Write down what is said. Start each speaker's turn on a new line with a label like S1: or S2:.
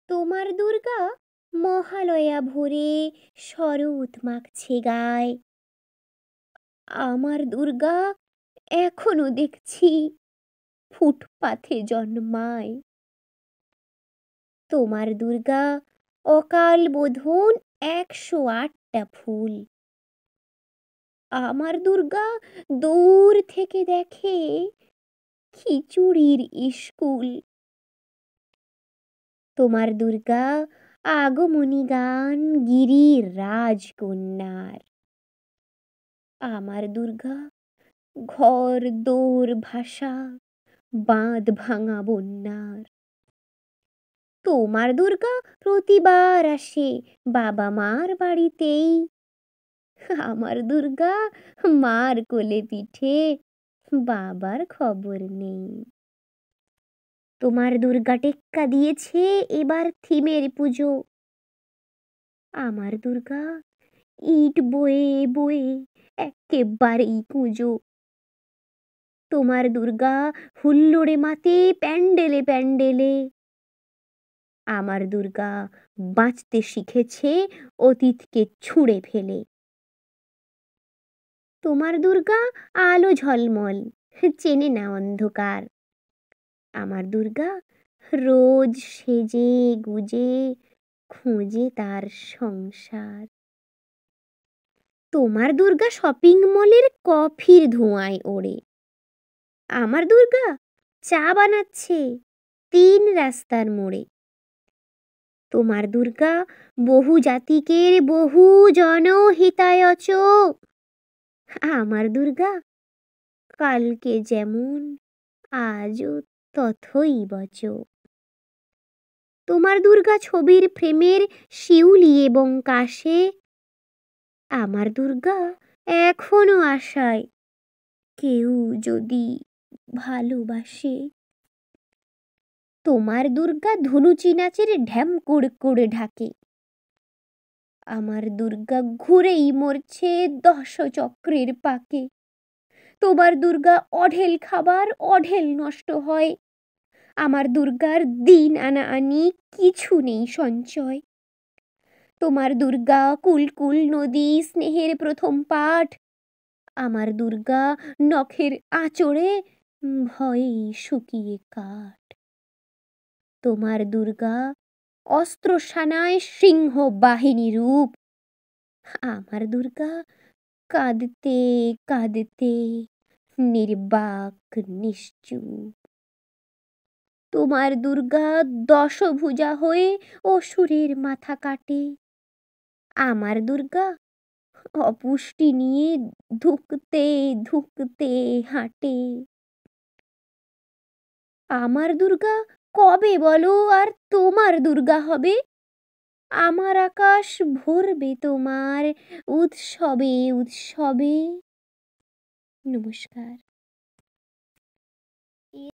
S1: তোমার দুর্গা মহালয়া ভোরে শরৎ মাখছে গায়। আমার দুর্গা এখনো দেখছি ফুটপাথে জন্মায়। তোমার দুর্গা অকাল বোধন 108টা ফুল। আমার দুর্গা দূর থেকে দেখে খিচুড়ির স্কুল। তোমার দুর্গা আগমনী গান গিরির রাজকন্যার। আমার দুর্গা ঘর দোর ভাষা বাঁধ ভাঙা বন্যার। তোমার দুর্গা প্রতিবার আসে বাবা মার বাড়িতেই। আমার দুর্গা মার কোলে পিঠে, বাবার খবর নেই। তোমার দুর্গা টেক্কা দিয়েছে এবার থিমের পুজো। আমার দুর্গা ইট বয়ে বয়ে একেবারেই কুঁজো। তোমার দুর্গা হুল্লোড়ে মাতে প্যান্ডেলে প্যান্ডেলে। আমার দুর্গা বাঁচতে শিখেছে অতীতকে ছুঁড়ে ফেলে। তোমার দুর্গা আলো ঝলমল, চেনে না অন্ধকার। আমার দুর্গা রোজ সেজে গুজে খুঁজে তার সংসার। তোমার দুর্গা শপিং মলের কফির ধোঁয়ায় ওড়ে। আমার দুর্গা চা বানাচ্ছে 3 রাস্তার মোড়ে। তোমার দুর্গা বহু জাতিকের বহু জনহিতায়চ। আমার দুর্গা কালকে যেমন আজও তথৈবচ। তোমার দুর্গা ছবির ফ্রেমের শিউলি এবং কাশে। আমার দুর্গা এখনো আশায় কেউ যদি ভালোবাসে। তোমার দুর্গা ধনুচি নাচের ঢ্যাম করে ঢাকে। আমার দুর্গা ঘুরেই মরছে 10 চক্রের পাকে। তোমার দুর্গা অঢেল খাবার অঢেল নষ্ট হয়। আমার দুর্গার দিন আনা আনি কিছু নেই সঞ্চয়। তোমার দুর্গা কুলকুল নদী স্নেহের প্রথম পাঠ। আমার দুর্গা নখের আঁচড়ে ভয়ে শুকিয়ে কাঠ। তোমার দুর্গা অস্ত্রসানায় সিংহ বাহিনী রূপ। আমার দুর্গা কাঁদতে কাঁদতে নির্বাক নিশ্চুপ। তোমার দুর্গা দশভুজা হয়ে অসুরের মাথা কাটে। আমার দুর্গা অপুষ্টি নিয়ে ধুকতে ধুকতে হাঁটে। আমার দুর্গা কবে বলো আর তোমার দুর্গা হবে? আমার আকাশ ভরবে তোমার উৎসবে উৎসবে। নমস্কার।